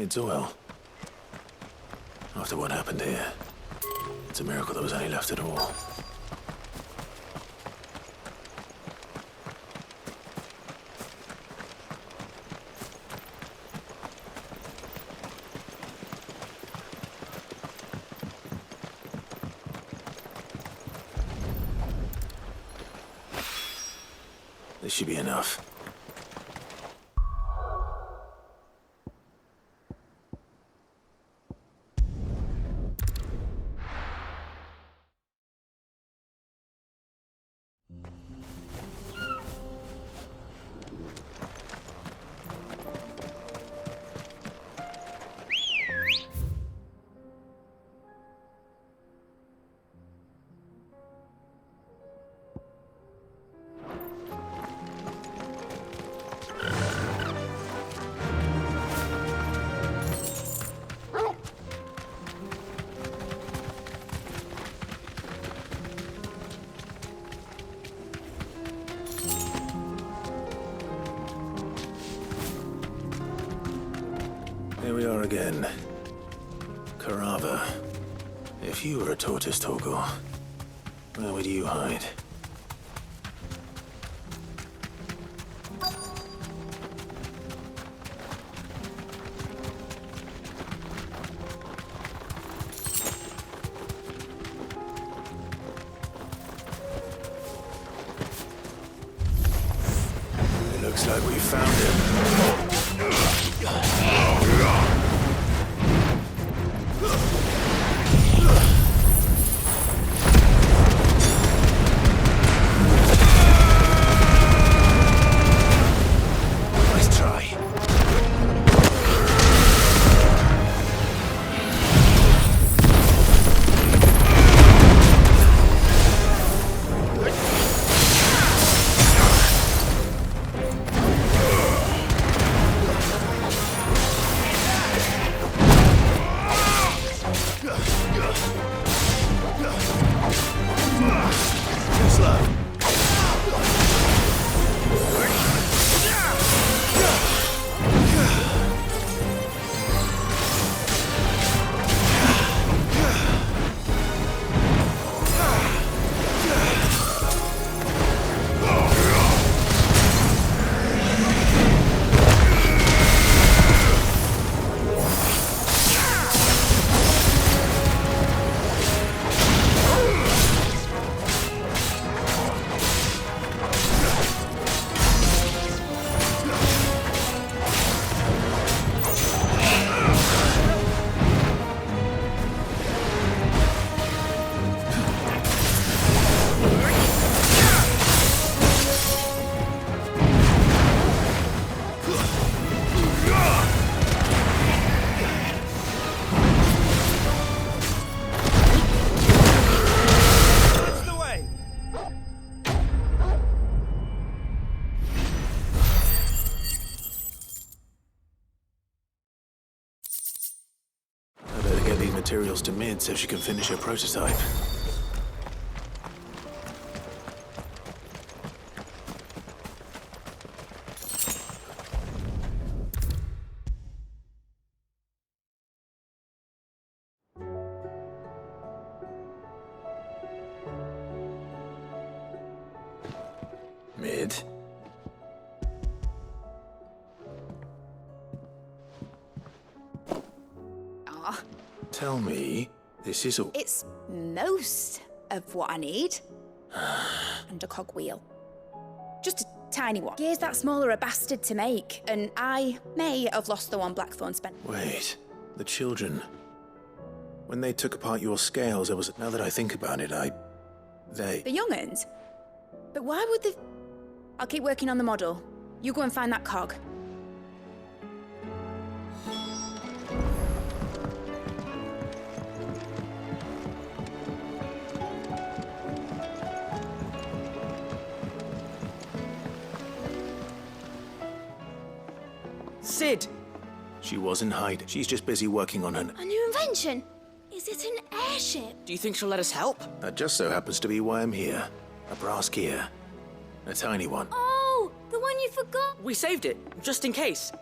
Mid's oil. After what happened here, it's a miracle there was any left at all. This should be enough. Here we are again. Carava. If you were a tortoise, Torgor, where would you hide? It looks like we found him. Materials to Mid so she can finish her prototype. Mid? Tell me, this is all... It's most of what I need. And a cogwheel. Just a tiny one. Gear's that small or a bastard to make, and I may have lost the one Blackthorn spent. Wait, the children. When they took apart your scales, there was... Now that I think about it, they... The young'uns? But why would they... I'll keep working on the model. You go and find that cog. Sid! She wasn't hiding. She's just busy working on A new invention? Is it an airship? Do you think she'll let us help? That just so happens to be why I'm here. A brass gear. A tiny one. Oh, the one you forgot. We saved it, just in case.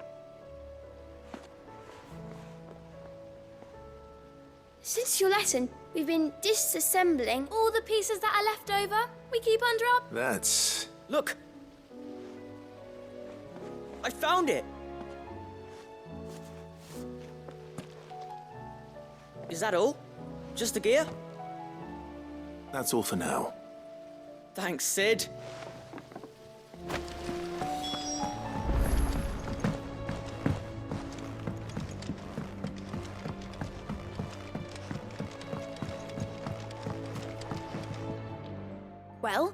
Since your lesson, we've been disassembling all the pieces that are left over. We keep under our... That's... Look! I found it! Is that all? Just the gear? that's all for now. Thanks, Sid. Well?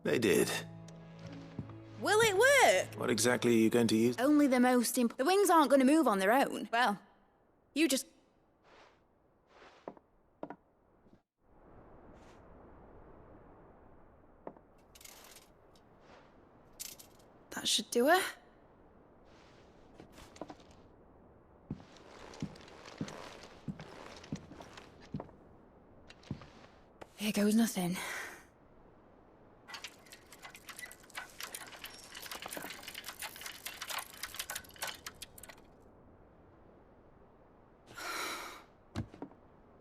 They did. Will it work? What exactly are you going to use? Only the most The wings aren't going to move on their own. Well, you just... That should do it. Here goes nothing.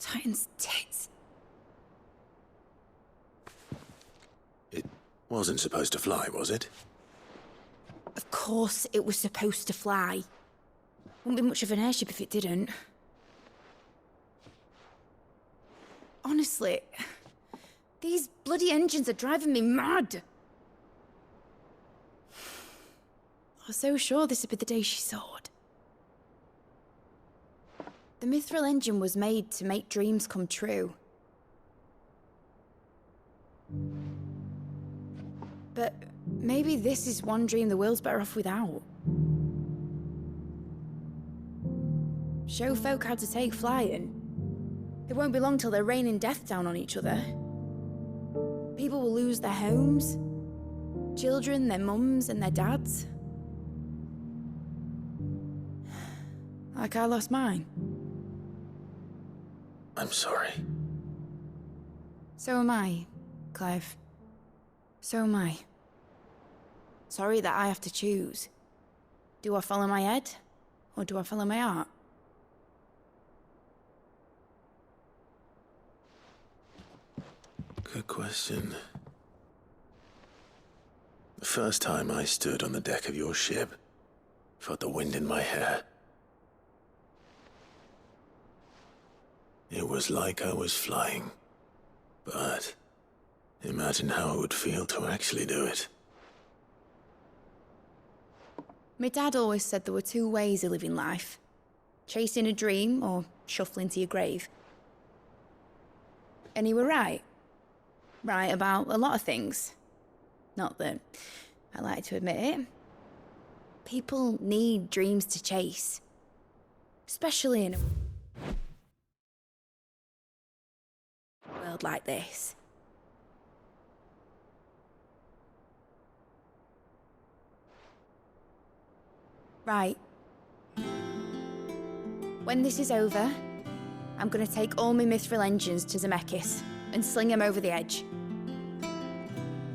Titan's tits. It wasn't supposed to fly, was it? Of course it was supposed to fly. Wouldn't be much of an airship if it didn't. Honestly, these bloody engines are driving me mad. I was so sure this would be the day she soared. The Mithril engine was made to make dreams come true. But maybe this is one dream the world's better off without. Show folk how to take flying. It won't be long till they're raining death down on each other. People will lose their homes, children, their mums and their dads. Like I lost mine. I'm sorry. So am I, Clive. So am I. Sorry that I have to choose. Do I follow my head, or do I follow my heart? Good question. The first time I stood on the deck of your ship, felt the wind in my hair. It was like I was flying. But imagine how it would feel to actually do it. My dad always said there were two ways of living life. Chasing a dream or shuffling to your grave. And he were right. Right about a lot of things. Not that I like to admit it. People need dreams to chase. Especially in a world like this. Right. When this is over, I'm gonna take all my Mithril engines to Zemeckis and sling them over the edge.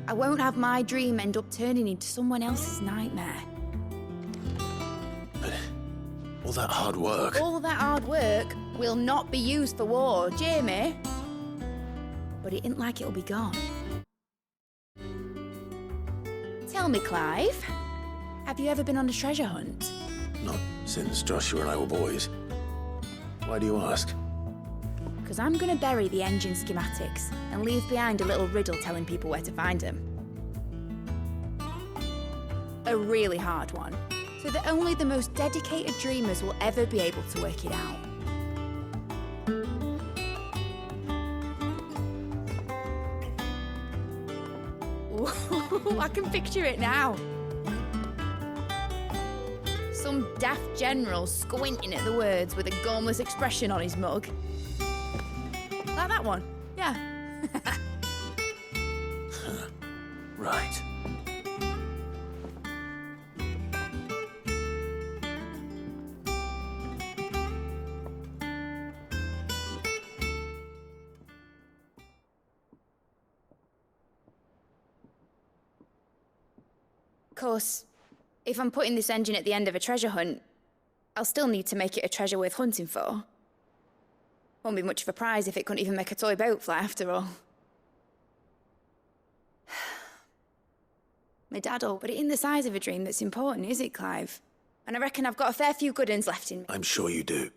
I won't have my dream end up turning into someone else's nightmare. But all that hard work... All that hard work will not be used for war, Jamie. But it ain't like it'll be gone. Tell me, Clive, have you ever been on a treasure hunt? Not since Joshua and I were boys. Why do you ask? Because I'm going to bury the engine schematics and leave behind a little riddle telling people where to find them. A really hard one, so that only the most dedicated dreamers will ever be able to work it out. Ooh, I can picture it now. Some daft general squinting at the words with a gormless expression on his mug. Like that one, yeah. Right. Of course, If I'm putting this engine at the end of a treasure hunt, I'll still need to make it a treasure worth hunting for. Won't be much of a prize if it couldn't even make a toy boat fly after all. My dad'll put it in the size of a dream that's important, is it, Clive? And I reckon I've got a fair few good uns left in me. I'm sure you do.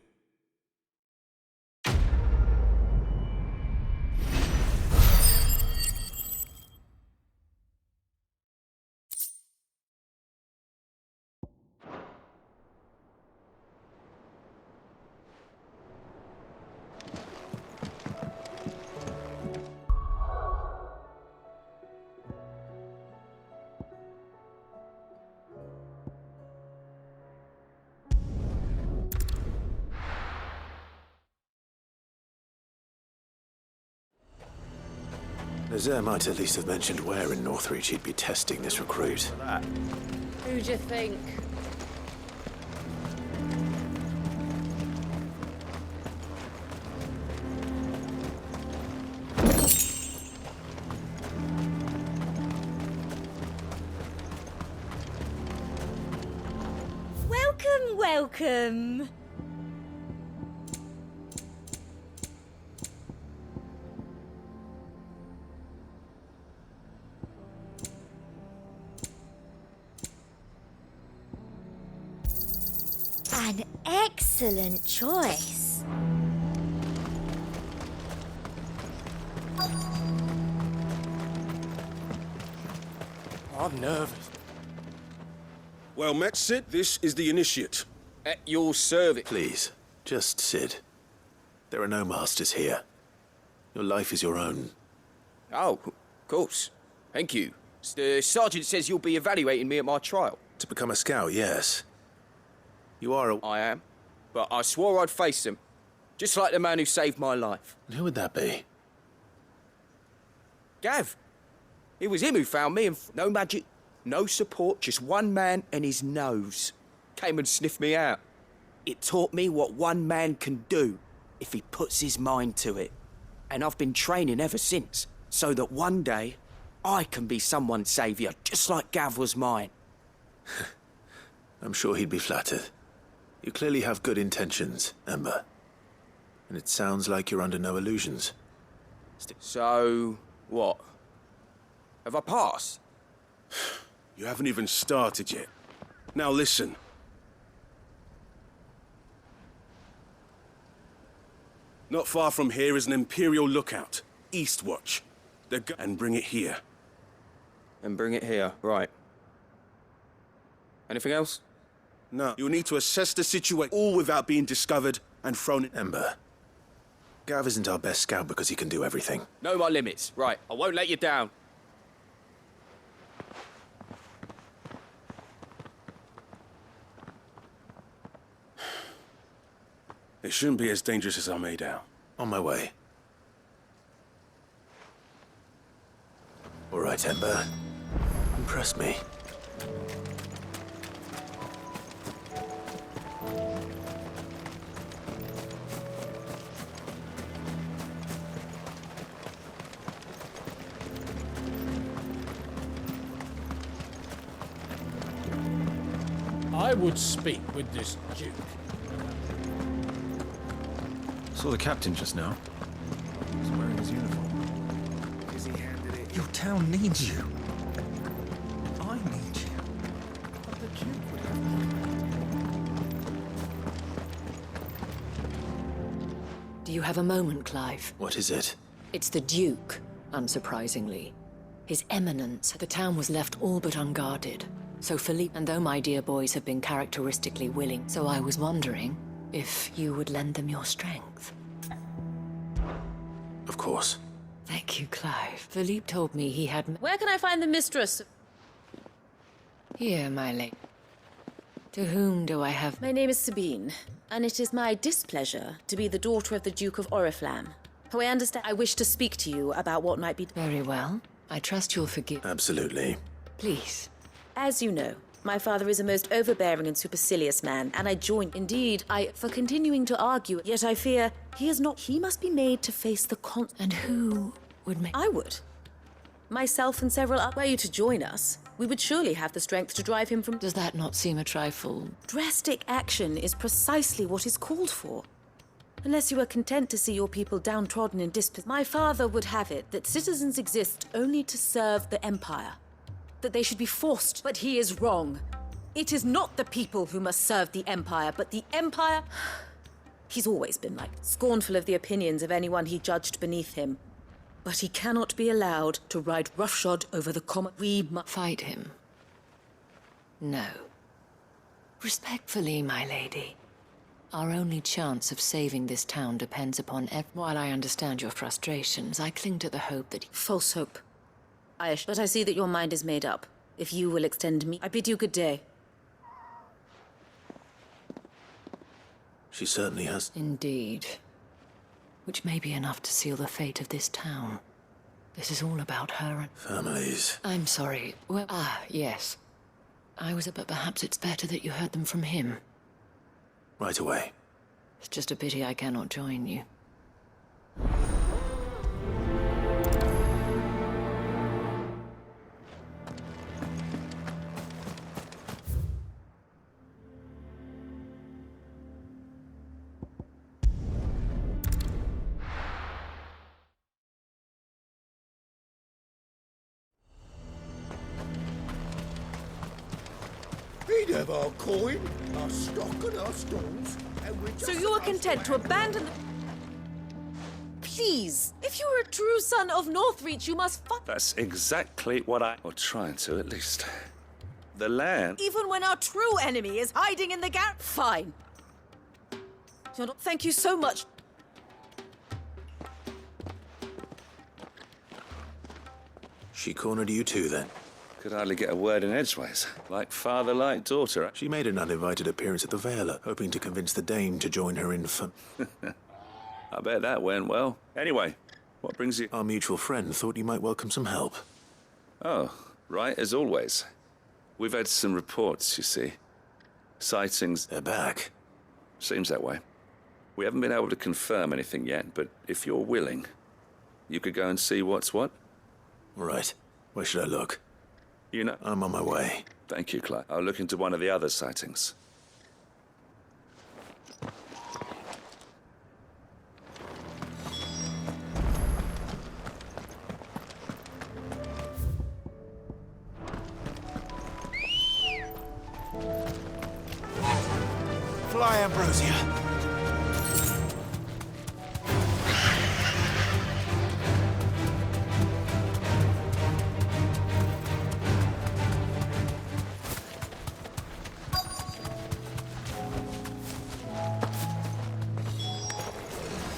Nazaire might at least have mentioned where in Northreach he'd be testing this recruit. Who'd you think? Welcome, welcome. An excellent choice. I'm nervous. Well met, Sid. This is the Initiate. At your service. Please, just Sid. There are no masters here. Your life is your own. Oh, of course. Thank you. The sergeant says you'll be evaluating me at my trial. To become a scout, yes. You are a... I am. But I swore I'd face him. Just like the man who saved my life. And who would that be? Gav. It was him who found me, and no magic, no support, just one man and his nose. Came and sniffed me out. It taught me what one man can do if he puts his mind to it. And I've been training ever since, so that one day I can be someone's saviour, just like Gav was mine. I'm sure he'd be flattered. You clearly have good intentions, Ember. And it sounds like you're under no illusions. So, what? Have I passed? You haven't even started yet. Now listen. Not far from here is an Imperial lookout. Eastwatch. And bring it here. And bring it here, right. Anything else? No. You'll need to assess the situation, all without being discovered and thrown in. Ember. Gav isn't our best scout because he can do everything. Know my limits. Right, I won't let you down. It shouldn't be as dangerous as I made out. On my way. All right, Ember. Impress me. I would speak with this Duke. Saw the captain just now. He's wearing his uniform. Because he handed it. Your town needs you. I need you. But the Duke would have... Do you have a moment, Clive? What is it? It's the Duke, unsurprisingly. His Eminence. The town was left all but unguarded. So Philippe, and though my dear boys have been characteristically willing, so I was wondering if you would lend them your strength. Of course. Thank you, Clive. Philippe told me he had... Where can I find the mistress? Here, my lady. To whom do I have... My name is Sabine, and it is my displeasure to be the daughter of the Duke of Oriflamme. Who I understand I wish to speak to you about what might be... Very well. I trust you'll forgive... Absolutely. Please. As you know, my father is a most overbearing and supercilious man, and I join. Indeed, for continuing to argue, yet I fear he is not. He must be made to face the And who would make... I would. Myself and several others. Were you to join us, we would surely have the strength to drive him from... Does that not seem a trifle? Drastic action is precisely what is called for. Unless you are content to see your people downtrodden and my father would have it that citizens exist only to serve the Empire. That they should be forced, but he is wrong. It is not the people who must serve the Empire, but the Empire... He's always been like, scornful of the opinions of anyone he judged beneath him. But he cannot be allowed to ride roughshod over the common... We must... Fight him? No. Respectfully, my lady. Our only chance of saving this town depends upon... While I understand your frustrations, I cling to the hope that... False hope. But I see that your mind is made up. If you will extend me, I bid you good day. She certainly has. Indeed. Which may be enough to seal the fate of this town. This is all about her and... Families. I'm sorry. Well, yes. But perhaps it's better that you heard them from him. Right away. It's just a pity I cannot join you. We'd have our coin, our stock and our stalls, and we're just... So you are content to abandon the... Please, if you are a true son of Northreach, you must fight... That's exactly what or trying to, at least. The land... Even when our true enemy is hiding in the garret... Fine. Thank you so much. She cornered you too, then? Could hardly get a word in edgeways. Like father, like daughter. She made an uninvited appearance at the Vale, hoping to convince the Dame to join her in fun. I bet that went well. Anyway, what brings you... Our mutual friend thought you might welcome some help. Oh, right, as always. We've had some reports, you see. Sightings... They're back. Seems that way. We haven't been able to confirm anything yet, but if you're willing, you could go and see what's what. Right. Where should I look? You know... I'm on my way. Thank you, Clive. I'll look into one of the other sightings. Fly, Ambrosia.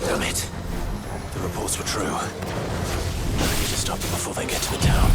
Damn it. The reports were true. I need to stop them before they get to the town.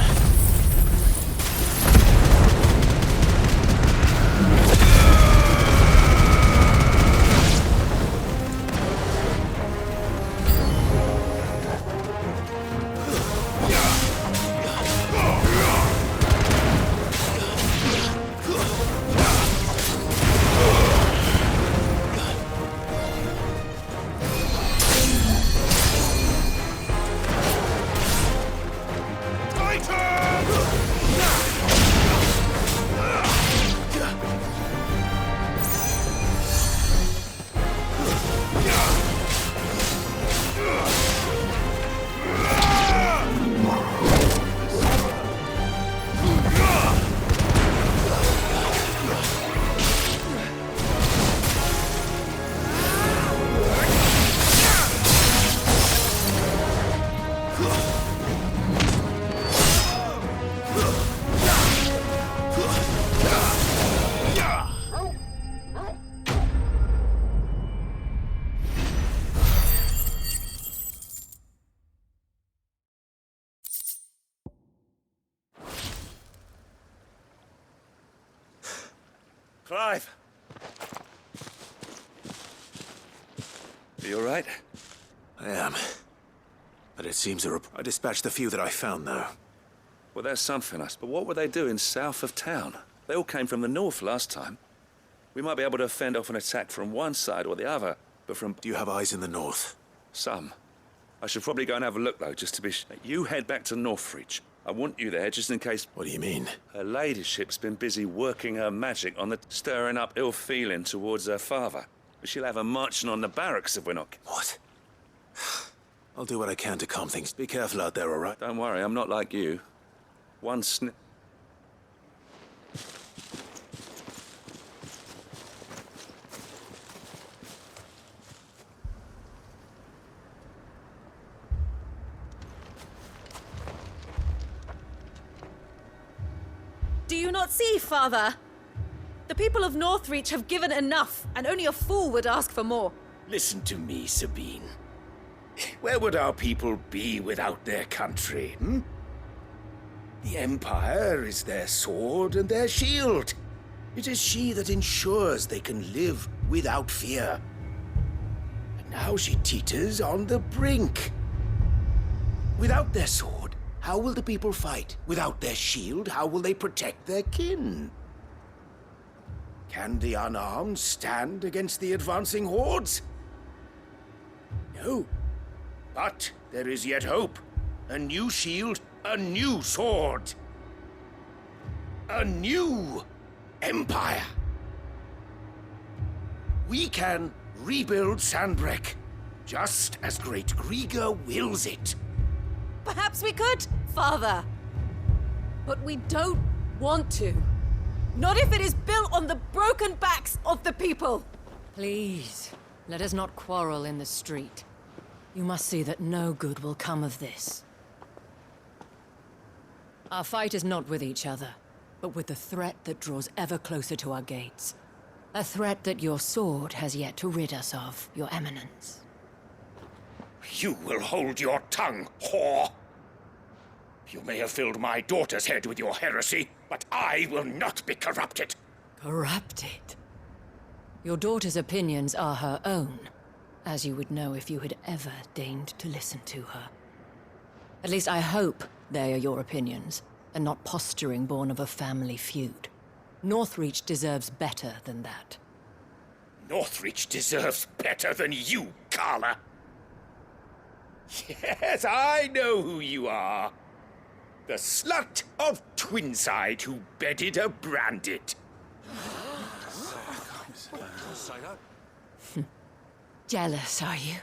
Clive! Are you all right? I am. But it seems I dispatched the few that I found, though. Well, that's something, but what were they doing south of town? They all came from the north last time. We might be able to fend off an attack from one side or the other, but from... Do you have eyes in the north? Some. I should probably go and have a look, though, just to be... You head back to Northreach. I want you there just in case. What do you mean? Her ladyship's been busy working her magic on the stirring up ill feeling towards her father. She'll have her marching on the barracks if we're not. What? I'll do what I can to calm things. Be careful out there, all right? Don't worry, I'm not like you. One snip. Do you not see, Father? The people of Northreach have given enough, and only a fool would ask for more. Listen to me, Sabine. Where would our people be without their country, hmm? The Empire is their sword and their shield. It is she that ensures they can live without fear. And now she teeters on the brink. Without their sword, how will the people fight? Without their shield, how will they protect their kin? Can the unarmed stand against the advancing hordes? No. But there is yet hope. A new shield, a new sword. A new empire. We can rebuild Sandbreck, just as Great Griga wills it. Perhaps we could, Father. But we don't want to. Not if it is built on the broken backs of the people. Please, let us not quarrel in the street. You must see that no good will come of this. Our fight is not with each other, but with the threat that draws ever closer to our gates. A threat that your sword has yet to rid us of, Your Eminence. You will hold your tongue, whore! You may have filled my daughter's head with your heresy, but I will not be corrupted. Corrupted? Your daughter's opinions are her own, as you would know if you had ever deigned to listen to her. At least I hope they are your opinions, and not posturing born of a family feud. Northreach deserves better than that. Northreach deserves better than you, Carla. Yes, I know who you are. The slut of Twinside who bedded a Brandit. Jealous, are you?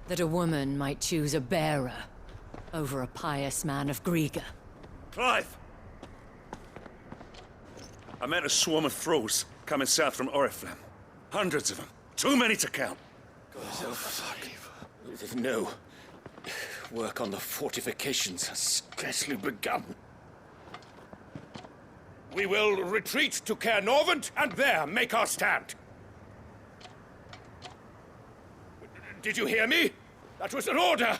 That a woman might choose a bearer over a pious man of Griga. Clive! I met a swarm of thralls coming south from Oriflamme. Hundreds of them. Too many to count. No. Work on the fortifications has scarcely begun. We will retreat to Caernarvon and there make our stand. Did you hear me? That was an order!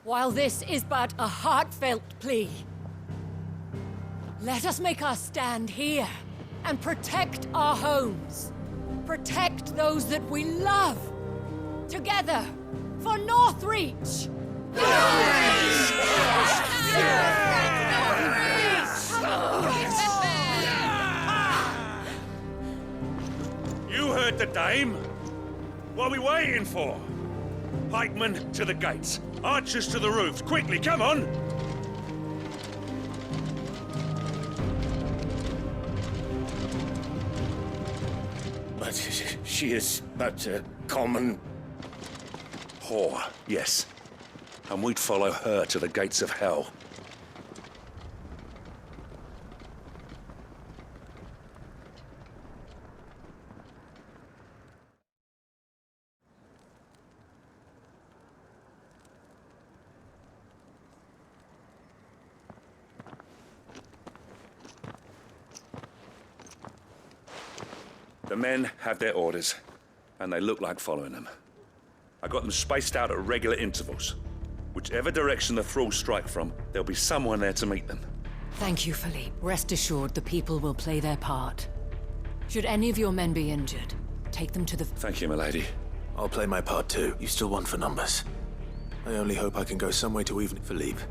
While this is but a heartfelt plea, let us make our stand here and protect our homes. Protect those that we love. Together, for Northreach! You heard the dame. What are we waiting for? Pikemen to the gates. Archers to the roofs. Quickly, come on! But she is but a common... whore, yes. And we'd follow her to the gates of hell. The men have their orders, and they look like following them. I got them spaced out at regular intervals. Whichever direction the thralls strike from, there'll be someone there to meet them. Thank you, Philippe. Rest assured, the people will play their part. Should any of your men be injured, take them to the... Thank you, milady. I'll play my part too. You still won for numbers. I only hope I can go some way to even... Philippe,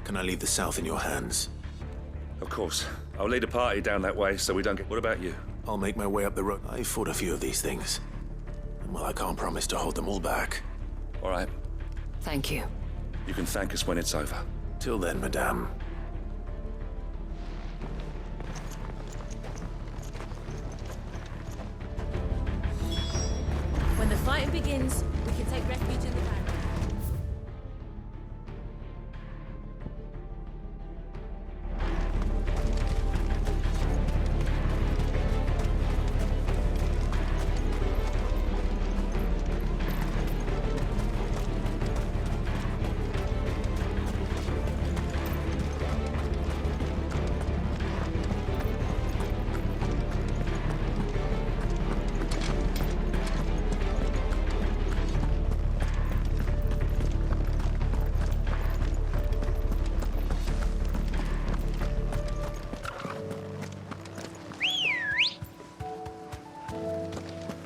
can I leave the south in your hands? Of course. I'll lead a party down that way so we don't get... What about you? I'll make my way up the road. I've fought a few of these things. And well, I can't promise to hold them all back. All right. Thank you. You can thank us when it's over. Till then, madame. When the fighting begins, we can take refuge in the barracks.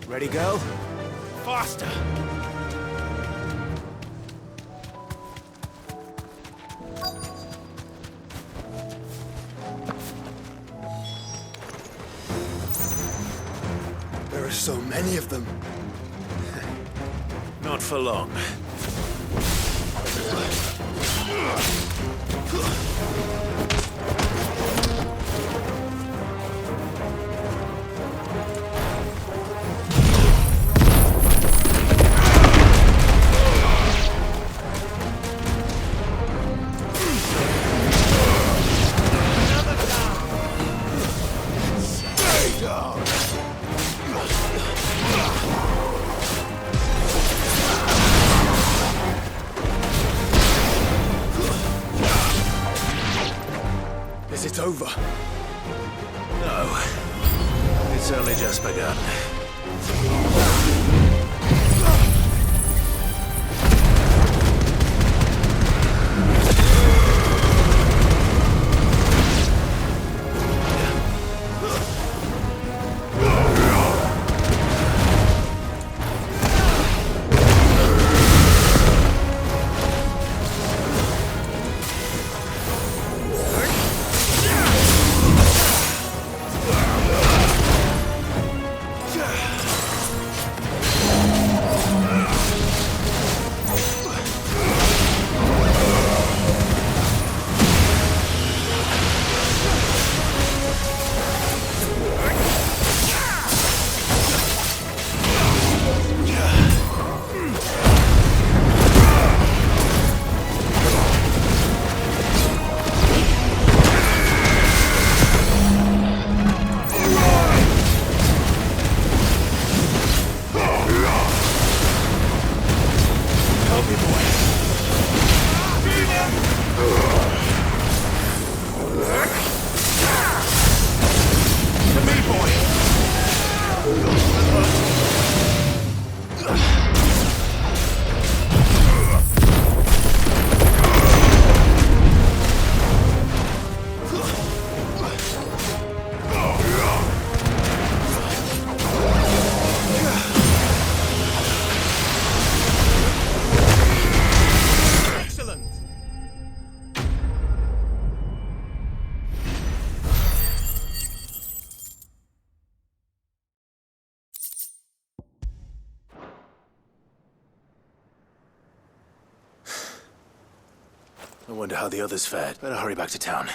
Ready, girl? Faster! There are so many of them. Not for long. Is it over? No. It's only just begun. I wonder how the others fared. Better hurry back to town.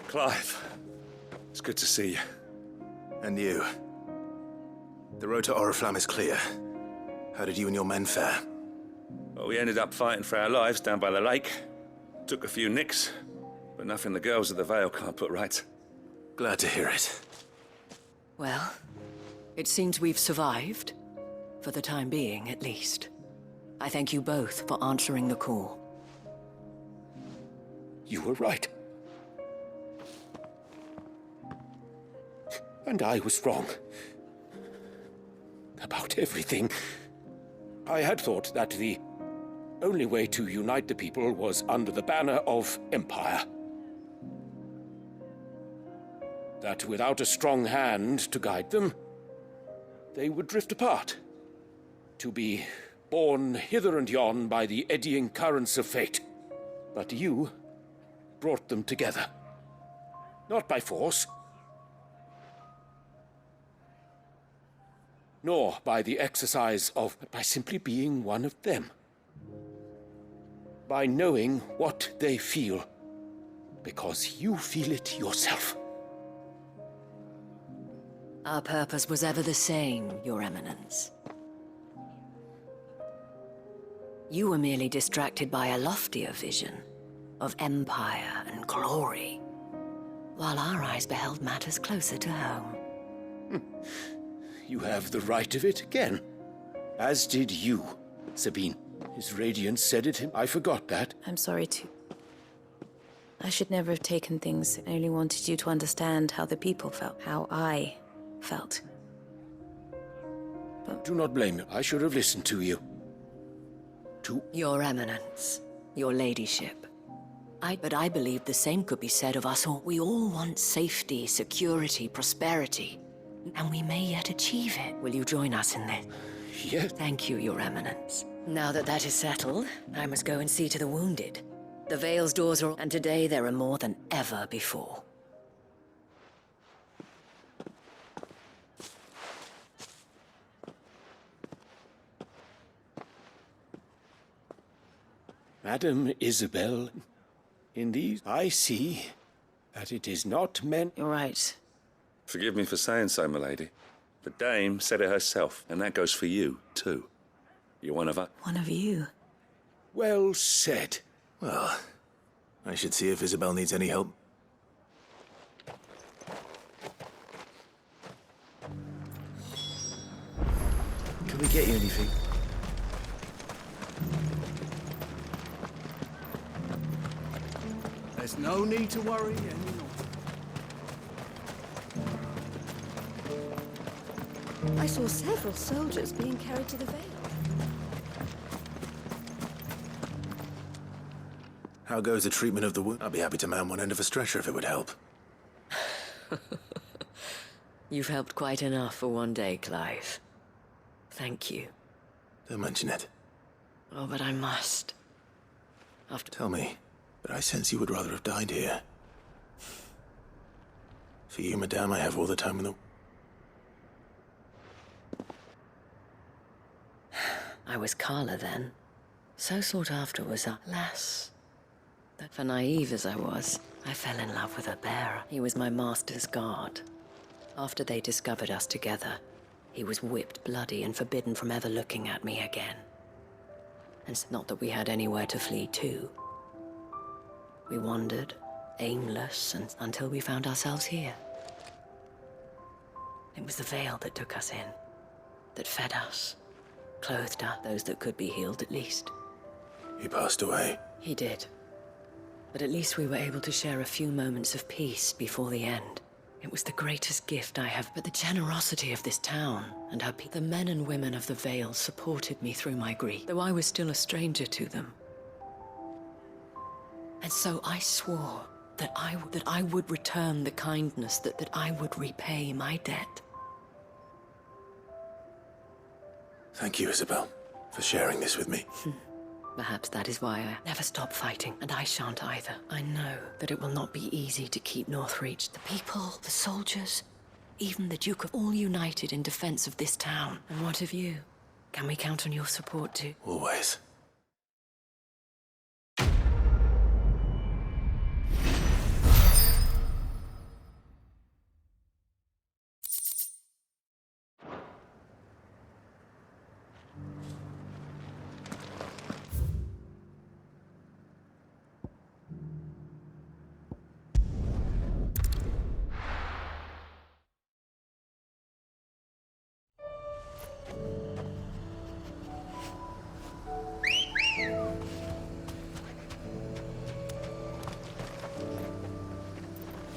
Clive, it's good to see you. And you. The road to Oriflamme is clear. How did you and your men fare? Well, we ended up fighting for our lives down by the lake. Took a few nicks, but nothing the girls of the Vale can't put right. Glad to hear it. Well, it seems we've survived. For the time being, at least. I thank you both for answering the call. You were right. And I was wrong. About everything. I had thought that the only way to unite the people was under the banner of Empire. that without a strong hand to guide them, they would drift apart, to be borne hither and yon by the eddying currents of fate. But you brought them together. Not by force, nor by the exercise of, but by simply being one of them. By knowing what they feel, because you feel it yourself. Our purpose was ever the same, Your Eminence. You were merely distracted by a loftier vision of empire and glory, while our eyes beheld matters closer to home. You have the right of it again. As did you, Sabine. His radiance said it. I forgot that. I'm sorry too. I should never have taken things. I only wanted you to understand how the people felt, how I felt. But do not blame me. I should have listened to you. Your Eminence, your ladyship. But I believe the same could be said of us all. We all want safety, security, prosperity. And we may yet achieve it. Will you join us in this? Yes. Thank you, Your Eminence. Now that that is settled, I must go and see to the wounded. The Vale's doors are... and today there are more than ever before. Madam Isabel, in these I see that it is not meant... You're right. Forgive me for saying so, milady. The dame said it herself, and that goes for you, too. You're one of us. One of you. Well said. Well, I should see if Isabel needs any help. Can we get you anything? There's no need to worry anymore. I saw several soldiers being carried to the Vale. How goes the treatment of the wound? I'd be happy to man one end of a stretcher if it would help. You've helped quite enough for one day, Clive. Thank you. Don't mention it. Oh, but I must. Tell me, but I sense you would rather have died here. For you, madame, I have all the time in the... I was Carla then. So sought after was I. Alas, that for naive as I was, I fell in love with a bearer. He was my master's guard. After they discovered us together, he was whipped bloody and forbidden from ever looking at me again. And it's not that we had anywhere to flee to. We wandered, aimless, until we found ourselves here. It was the Vale that took us in, that fed us, clothed us, those that could be healed at least. He passed away. He did. But at least we were able to share a few moments of peace before the end. It was the greatest gift I have. But the generosity of this town and her people, the men and women of the Vale supported me through my grief, though I was still a stranger to them. And so I swore that I would return the kindness, that I would repay my debt. Thank you, Isabel, for sharing this with me. Perhaps that is why I never stop fighting, and I shan't either. I know that it will not be easy to keep Northreach. The people, the soldiers, even the Duke, all united in defense of this town. And what of you? Can we count on your support too? Always.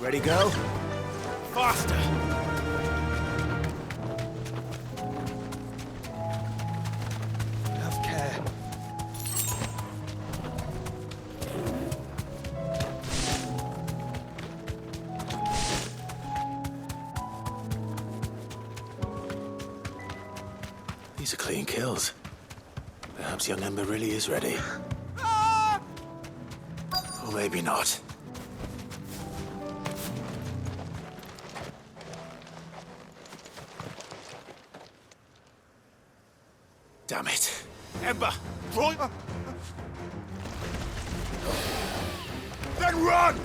Ready, go? Faster! Have care. These are clean kills. Perhaps young Ember really is ready. Or maybe not. Damn it. Ember, Roy. Then run!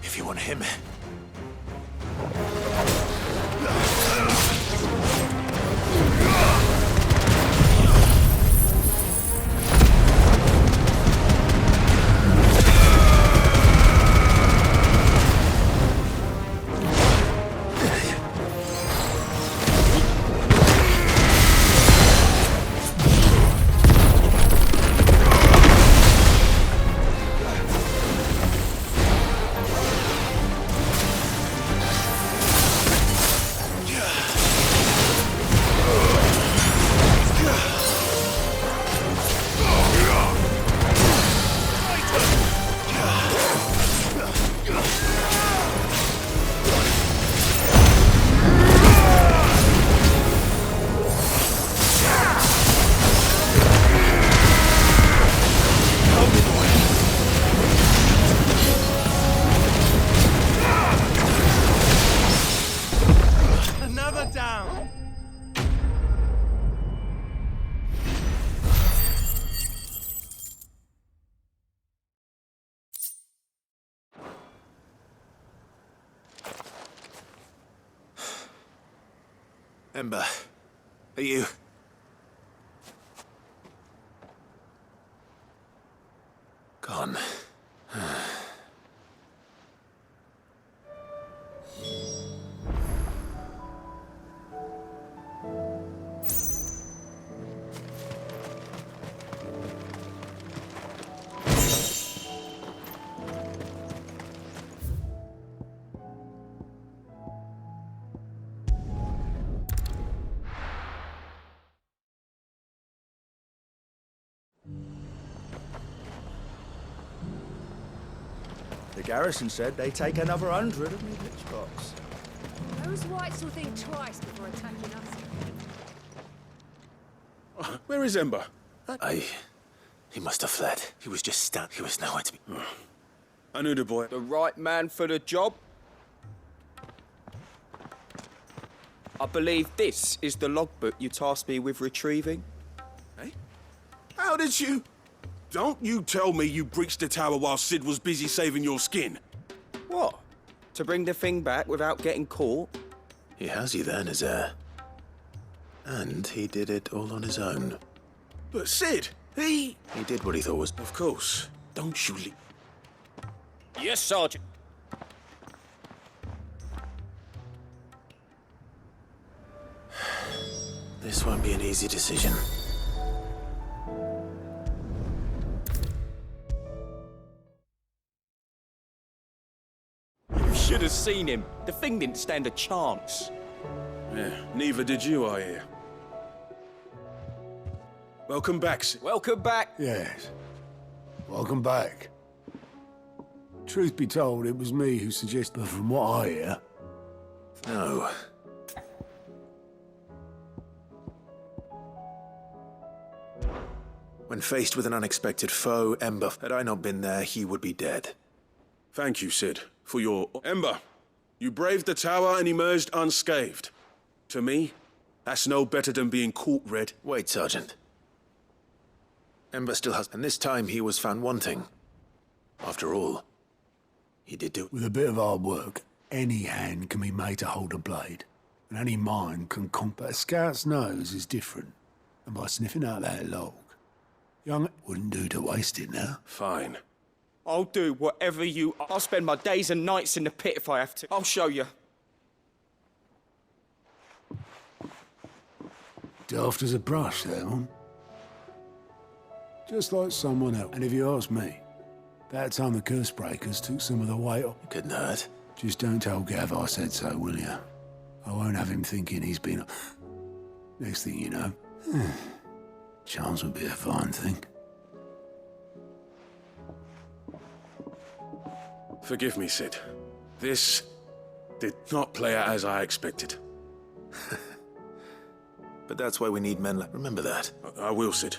If you want him, another down. Ember, are you... gone? The garrison said they take another 100 of me glitch box. Those whites will think twice before attacking us. Where is Ember? He must have fled. He was just stuck. He was nowhere to be... I knew the boy. The right man for the job? I believe this is the logbook you tasked me with retrieving. Eh? How did you... Don't you tell me you breached the tower while Sid was busy saving your skin. What? To bring the thing back without getting caught? He has you there in his heir. And he did it all on his own. But Sid, he did what he thought was... Of course. Don't you leave... Yes, Sergeant. This won't be an easy decision. You should have seen him. The thing didn't stand a chance. Yeah, neither did you, I hear. Welcome back, Sid. Welcome back. Yes. Welcome back. Truth be told, it was me who suggested, but from what I hear... No. When faced with an unexpected foe, Ember, had I not been there, he would be dead. Thank you, Sid, for your... Ember, you braved the tower and emerged unscathed. To me, that's no better than being caught red. Wait, Sergeant. Ember still has... And this time he was found wanting. After all, he did do... With a bit of hard work, any hand can be made to hold a blade. And any mind can but a scout's nose is different. And by sniffing out that log, young wouldn't do to waste it now. Fine. I'll do whatever you... I'll spend my days and nights in the pit if I have to. I'll show you. Daft as a brush, that one. Just like someone else. And if you ask me, that time the curse breakers took some of the weight off. Couldn't hurt. Just don't tell Gav I said so, will you? I won't have him thinking he's been... Next thing you know, charms would be a fine thing. Forgive me, Sid. This did not play out as I expected. But that's why we need men like... Remember that. I will, Sid.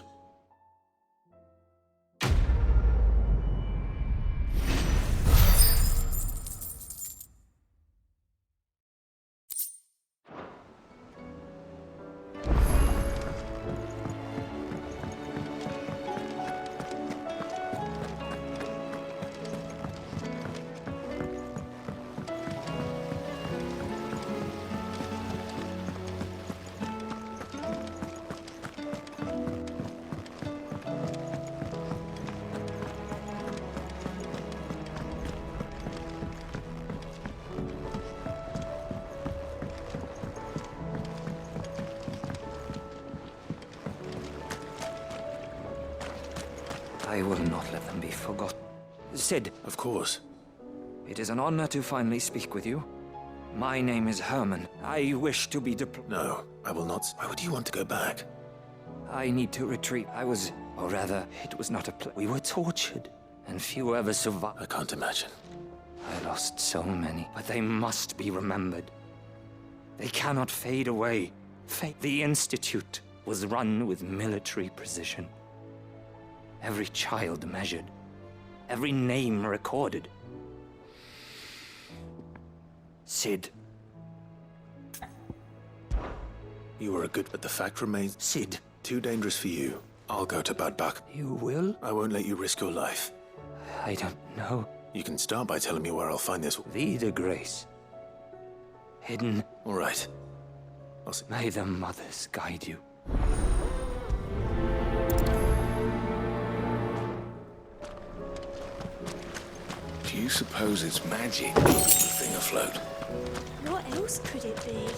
I will not let them be forgotten. Sid. Of course. It is an honor to finally speak with you. My name is Herman. I wish to be No, I will not. Why would you want to go back? I need to retreat. Or rather, it was not a we were tortured, and few ever survived. I can't imagine. I lost so many, but they must be remembered. They cannot fade away. The Institute was run with military precision. Every child measured. Every name recorded. Sid. You were a good... But the fact remains... Sid. Too dangerous for you. I'll go to Bad Buck. You will? I won't let you risk your life. I don't know. You can start by telling me where I'll find this... Vie de Grace. Hidden. All right. I'll see. May the mothers guide you. Do you suppose it's magic keeping the thing afloat? What else could it be?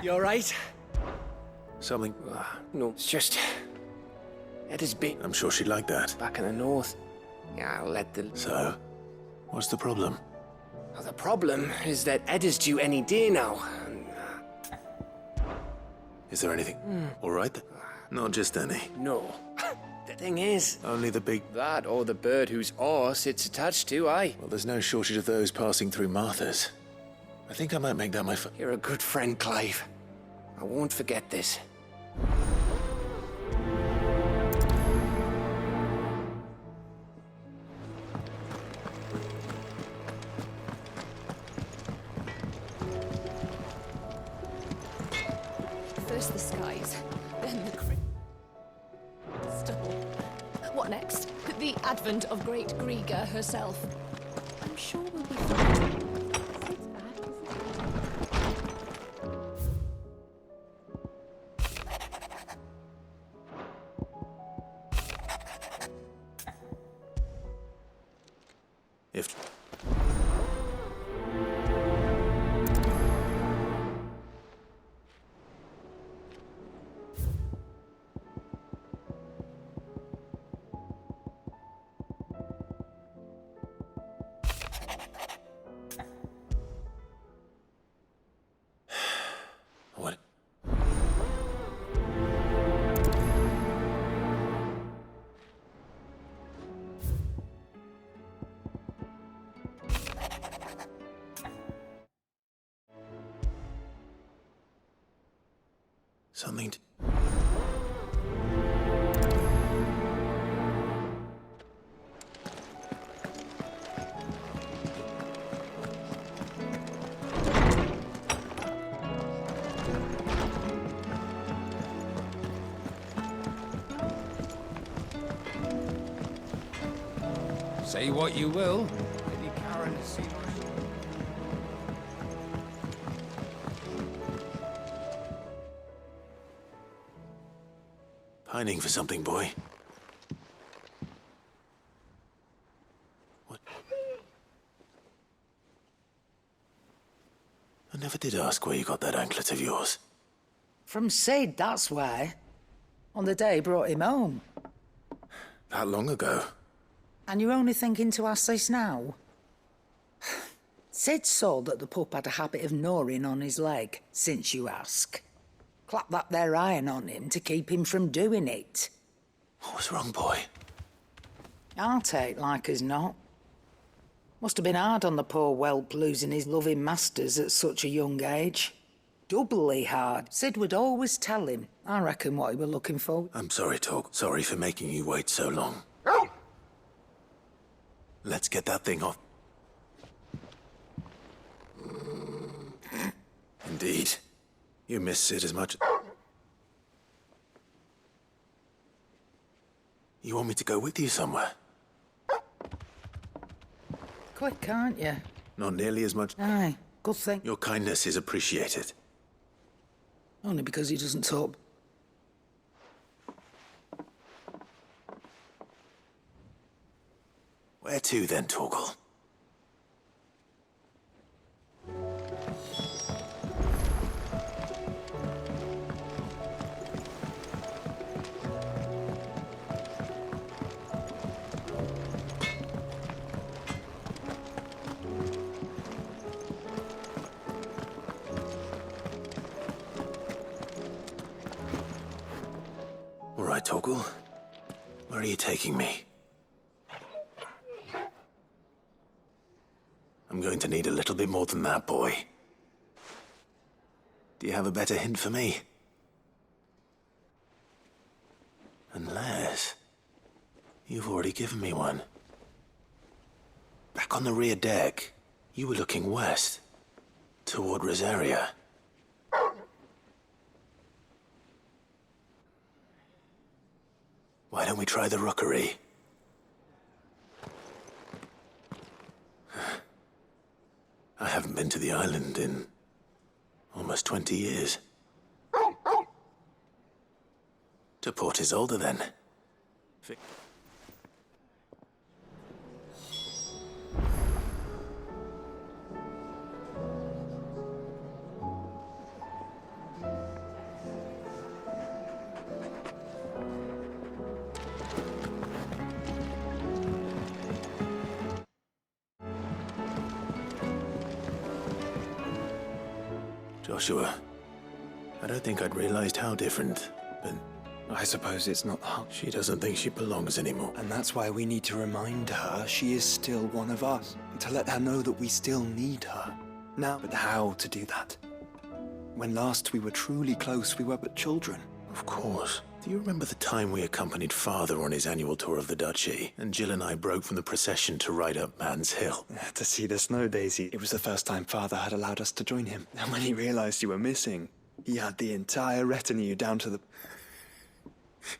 You alright? Something... No, it's just... Ed is big. I'm sure she'd like that. Back in the north. Yeah, I'll let the... So? What's the problem? Well, the problem is that Ed is due any day now. And, Is there anything... All right? Not just any. No. The thing is... Only the big... That or the bird whose oar sits attached to, aye. Well, there's no shortage of those passing through Martha's. I think I might make that my... You're a good friend, Clive. I won't forget this. First the skies, then the crystal. What next? The advent of great Griga herself. I'm sure we'll be fine. If... What? Something to... Say what you will. Lady Karen has seen Pining for something, boy. What? I never did ask where you got that anklet of yours. From Sid, that's why. On the day he brought him home. That long ago? And you're only thinking to ask this now? Sid saw that the pup had a habit of gnawing on his leg, since you ask. Clap that there iron on him to keep him from doing it. What was wrong, boy? I'll take like as not. Must have been hard on the poor whelp losing his loving masters at such a young age. Doubly hard. Sid would always tell him. I reckon what he were looking for. I'm sorry, Torg. Sorry for making you wait so long. Let's get that thing off. Indeed. You miss Sid as much... You want me to go with you somewhere? Quick, can't you? Not nearly as much... Aye, good thing. Your kindness is appreciated. Only because he doesn't talk. Where to then, Torgal? All right, Torgal. Where are you taking me? I'm going to need a little bit more than that, boy. Do you have a better hint for me? Unless... you've already given me one. Back on the rear deck, you were looking west, toward Rosaria. Why don't we try the rookery? I haven't been to the island in almost 20 years. To Port Isolde, then. Joshua, I don't think I'd realized how different, but... I suppose it's not her. She doesn't think she belongs anymore. And that's why we need to remind her she is still one of us. To let her know that we still need her. Now, but how to do that? When last we were truly close, we were but children. Of course. Do you remember the time we accompanied Father on his annual tour of the duchy, and Jill and I broke from the procession to ride up Man's Hill? To see the snow, Daisy. It was the first time Father had allowed us to join him. And when he realized you were missing, he had the entire retinue down to the...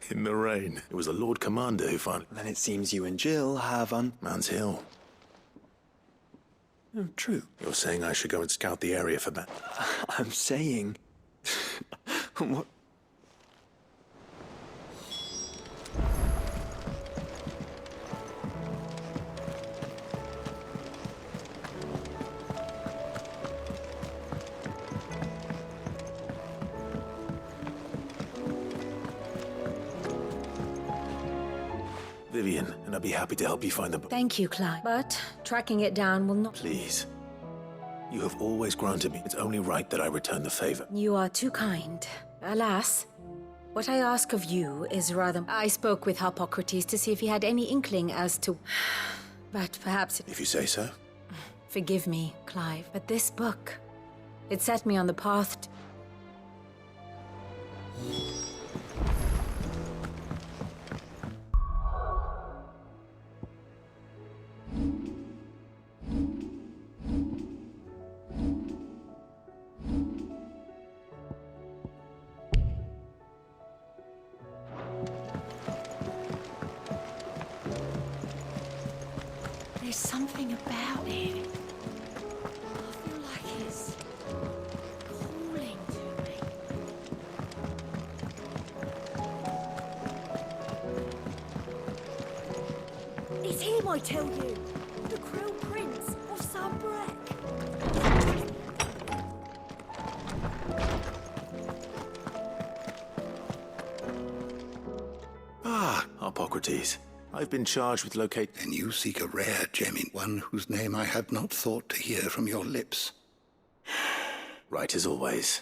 In the rain. It was the Lord Commander who found... Then it seems you and Jill have Man's Hill. Oh, true. You're saying I should go and scout the area for that? I'm saying... What? Vivian, and I'd be happy to help you find the book. Thank you, Clive. But tracking it down will not... Please. You have always granted me. It's only right that I return the favor. You are too kind. Alas, what I ask of you is rather... I spoke with Harpocrates to see if he had any inkling as to... But perhaps... If you say so. Forgive me, Clive, but this book... It set me on the path to... There's something about it. I feel like it's calling to me. It's him, I tell you. The Crown Prince of Sunbreck. Ah, Hippocrates. I've been charged with locating... And you seek a rare gem in one whose name I had not thought to hear from your lips. Right as always.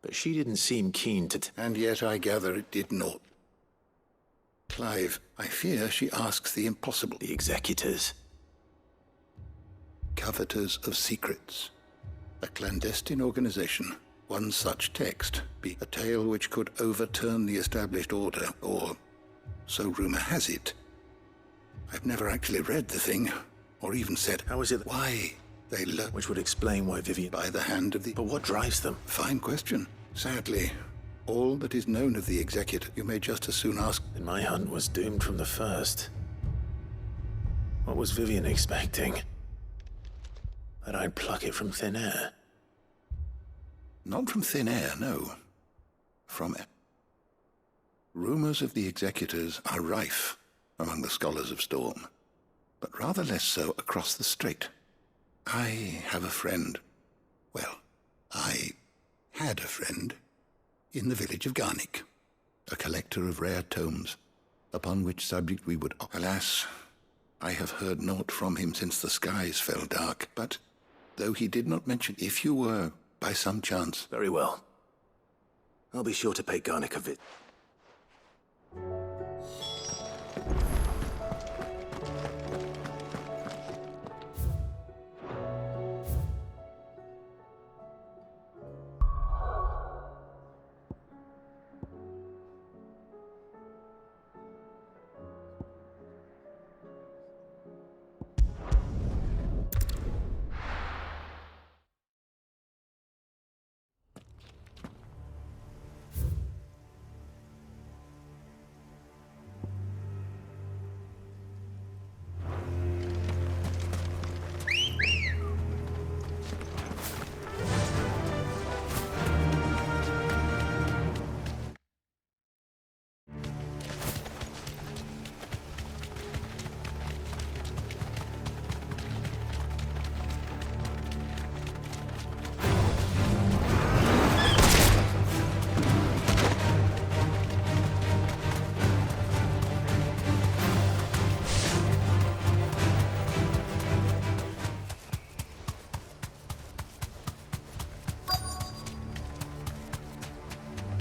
But she didn't seem keen to... And yet I gather it did not. Clive, I fear she asks the impossible. The executors. Coveters of secrets. A clandestine organization. One such text be a tale which could overturn the established order, or so rumor has it. I've never actually read the thing, or even said how is it why they learn. Which would explain why Vivian... By the hand of the... But what drives them? Fine question. Sadly, all that is known of the executor, you may just as soon ask... And my hunt was doomed from the first. What was Vivian expecting? That I'd pluck it from thin air? Not from thin air, no. From it. Rumors of the executors are rife among the scholars of Storm, but rather less so across the strait. I have a friend. Well, I had a friend in the village of Garnick, a collector of rare tomes, upon which subject we would... Alas, I have heard naught from him since the skies fell dark, but though he did not mention, if you were, by some chance... Very well. I'll be sure to pay Garnick a visit.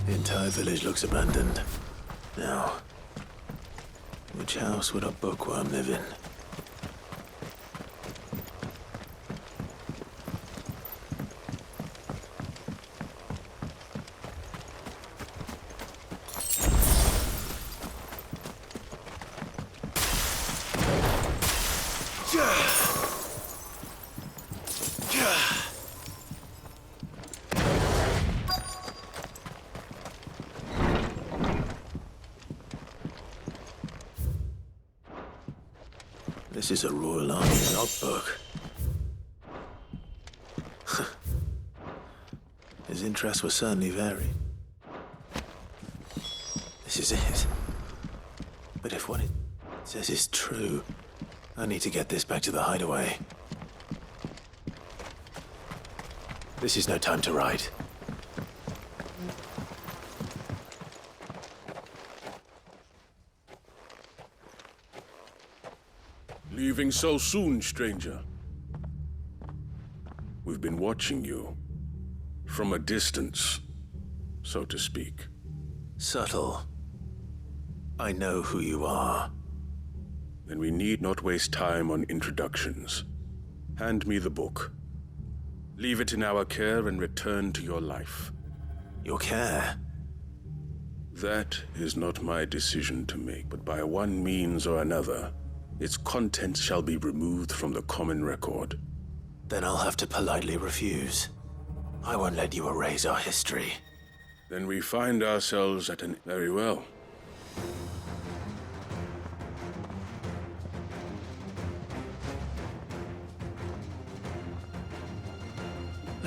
The entire village looks abandoned. Now, which house would a bookworm live in? This is a Royal Army logbook. His interests were certainly varied. This is it. But if what it says is true, I need to get this back to the hideaway. This is no time to write. Leaving so soon, stranger? We've been watching you. From a distance, so to speak. Subtle. I know who you are. Then we need not waste time on introductions. Hand me the book. Leave it in our care and return to your life. Your care? That is not my decision to make, but by one means or another, its contents shall be removed from the common record. Then I'll have to politely refuse. I won't let you erase our history. Then we find ourselves at an... Very well.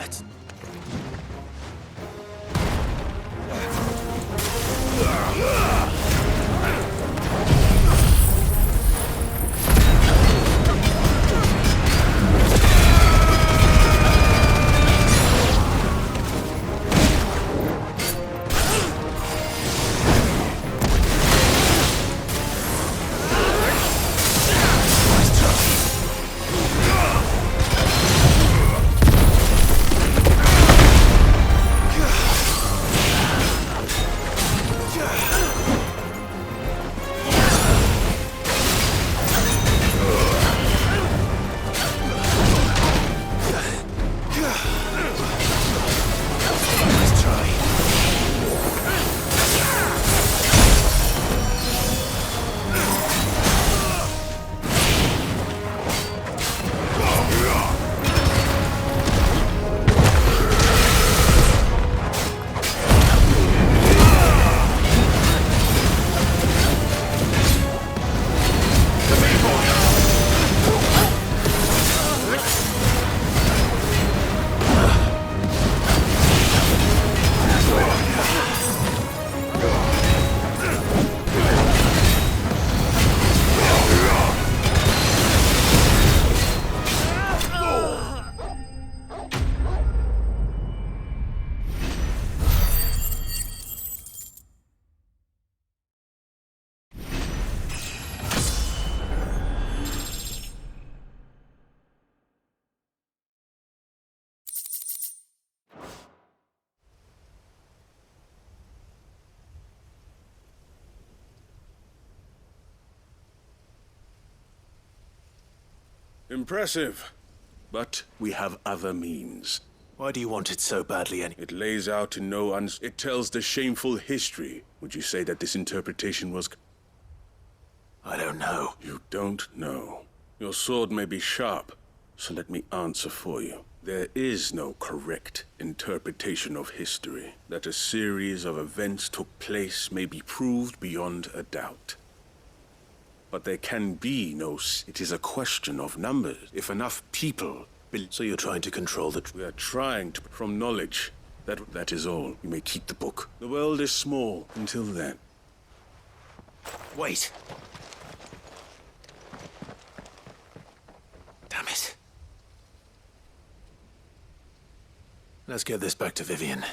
Let's... Impressive. But we have other means. Why do you want it so badly, It lays out in no it tells the shameful history. Would you say that this interpretation was... I don't know. You don't know. Your sword may be sharp, so let me answer for you. There is no correct interpretation of history. That a series of events took place may be proved beyond a doubt. But there can be no... It is a question of numbers. If enough people... So you're trying to control the... We are trying to... From knowledge. That is all. You may keep the book. The world is small. Until then. Wait. Damn it. Let's get this back to Vivian.